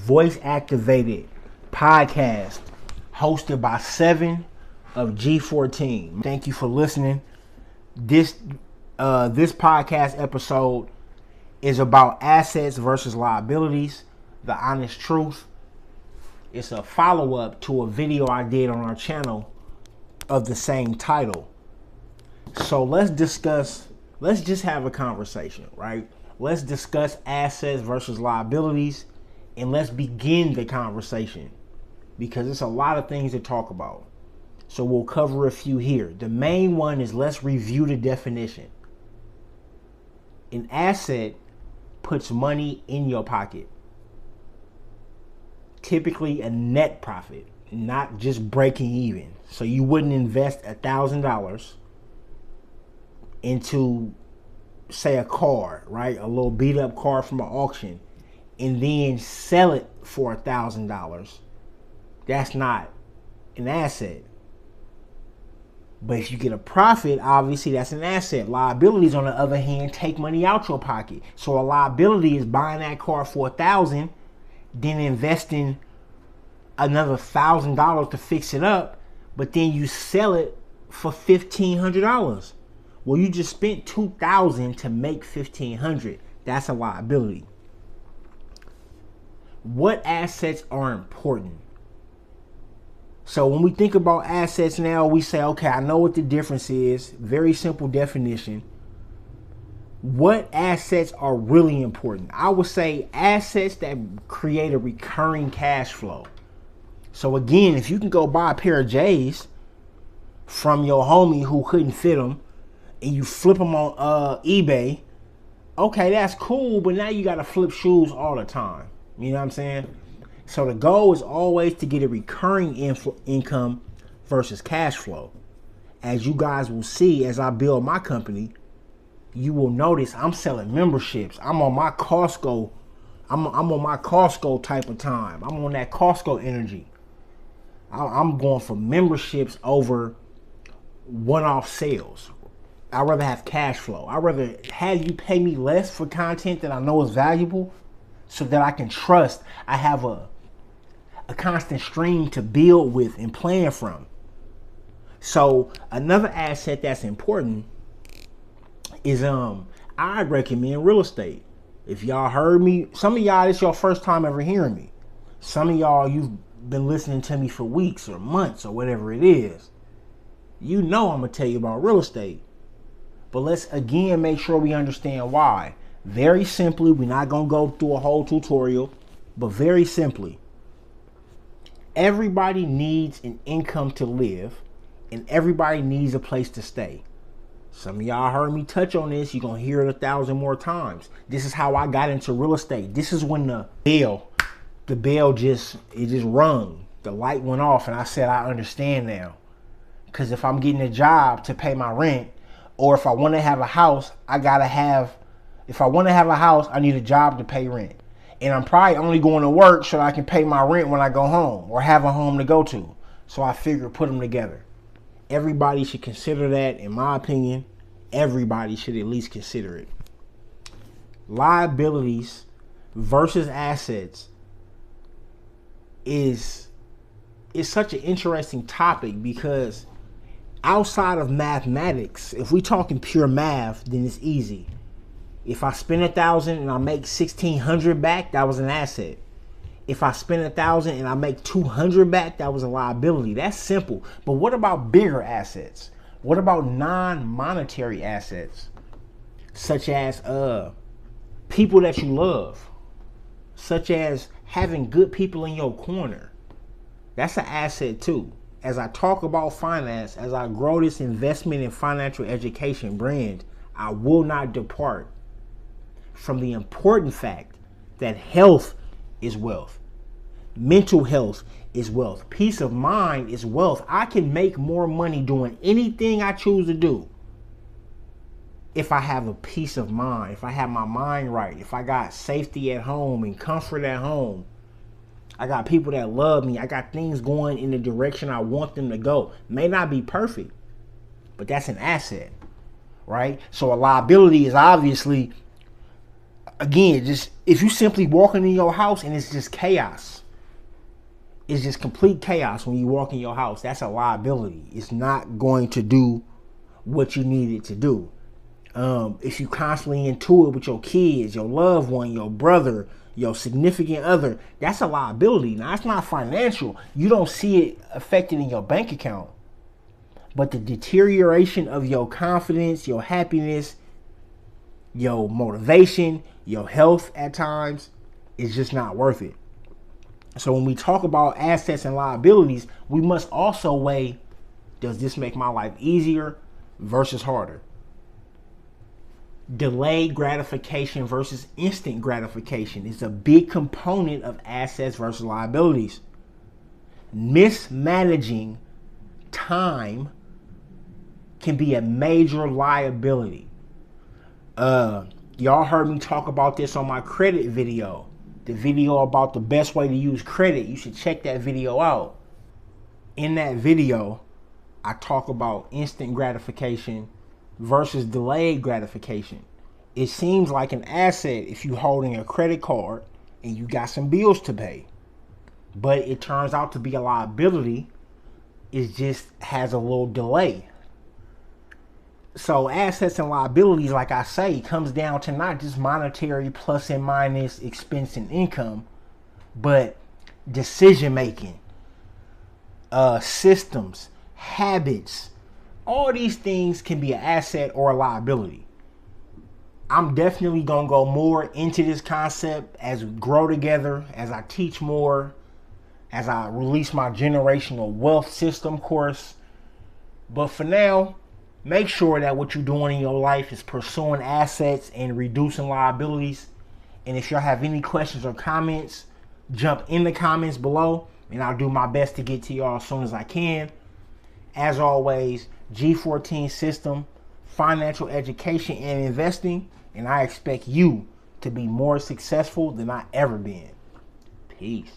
voice activated podcast hosted by 7 of G-14. Thank you for listening. This podcast episode is about assets versus liabilities, the honest truth. It's a follow-up to a video I did on our channel of the same title. So let's just have a conversation, right? Let's discuss assets versus liabilities, and let's begin the conversation because it's a lot of things to talk about. So we'll cover a few here. The main one is let's review the definition. An asset puts money in your pocket. Typically a net profit, not just breaking even. So you wouldn't invest $1,000 into, say, a car, right? A little beat up car from an auction and then sell it for $1,000. That's not an asset. But if you get a profit, obviously that's an asset. Liabilities, on the other hand, take money out your pocket. So a liability is buying that car for $1,000, then investing another $1,000 to fix it up, but then you sell it for $1,500. Well, you just spent $2,000 to make $1,500. That's a liability. What assets are important? So when we think about assets now, we say, okay, I know what the difference is. Very simple definition. What assets are really important? I would say assets that create a recurring cash flow. So again, if you can go buy a pair of J's from your homie who couldn't fit them and you flip them on eBay, okay, that's cool, but now you got to flip shoes all the time. You know what I'm saying? So the goal is always to get a recurring income versus cash flow. As you guys will see as I build my company, you will notice I'm selling memberships. I'm on my Costco. I'm on my Costco type of time. I'm on that Costco energy. I'm going for memberships over one-off sales. I'd rather have cash flow. I'd rather have you pay me less for content that I know is valuable so that I can trust I have a constant stream to build with and plan from. So another asset that's important is I'd recommend real estate. If y'all heard me, some of y'all, it's your first time ever hearing me. Some of y'all, you've been listening to me for weeks or months or whatever it is. You know I'm gonna tell you about real estate. But let's again make sure we understand why. Very simply, we're not gonna go through a whole tutorial, but very simply, everybody needs an income to live and everybody needs a place to stay. Some of y'all heard me touch on this. You're going to hear it 1,000 more times. This is how I got into real estate. This is when the bell just rung. The light went off and I said, I understand now. Because if I'm getting a job to pay my rent, or if I want to have a house, I need a job to pay rent. And I'm probably only going to work so I can pay my rent when I go home or have a home to go to. So I figured put them together. Everybody should consider that, in my opinion. Everybody should at least consider it. Liabilities versus assets is such an interesting topic because outside of mathematics, if we talking pure math, then it's easy. If I spend $1,000 and I make $1,600 back, that was an asset. If I spend $1,000 and I make $200 back, that was a liability. That's simple. But what about bigger assets? What about non-monetary assets? Such as people that you love. Such as having good people in your corner. That's an asset too. As I talk about finance, as I grow this investment in financial education brand, I will not depart from the important fact that health is wealth. Mental health is wealth. Peace of mind is wealth. I can make more money doing anything I choose to do if I have a peace of mind, if I have my mind right, if I got safety at home and comfort at home. I got people that love me. I got things going in the direction I want them to go. May not be perfect, but that's an asset, right? So a liability is obviously Again, just if you simply walking in your house and it's just chaos, it's just complete chaos when you walk in your house, that's a liability. It's not going to do what you need it to do. If you constantly into it with your kids, your loved one, your brother, your significant other, that's a liability. Now, it's not financial. You don't see it affected in your bank account. But the deterioration of your confidence, your happiness, your motivation, your health at times is just not worth it. So when we talk about assets and liabilities, we must also weigh, does this make my life easier versus harder? Delayed gratification versus instant gratification is a big component of assets versus liabilities. Mismanaging time can be a major liability. Y'all heard me talk about this on my credit video. The video about the best way to use credit. You should check that video out. In that video, I talk about instant gratification versus delayed gratification. It seems like an asset if you're holding a credit card and you got some bills to pay. But it turns out to be a liability. It just has a little delay. So assets and liabilities, like I say, comes down to not just monetary plus and minus expense and income, but decision making, systems, habits. All these things can be an asset or a liability. I'm definitely going to go more into this concept as we grow together, as I teach more, as I release my generational wealth system course. But for now, make sure that what you're doing in your life is pursuing assets and reducing liabilities. And if y'all have any questions or comments, jump in the comments below and I'll do my best to get to y'all as soon as I can. As always, G-14 system, financial education and investing, and I expect you to be more successful than I ever been. Peace.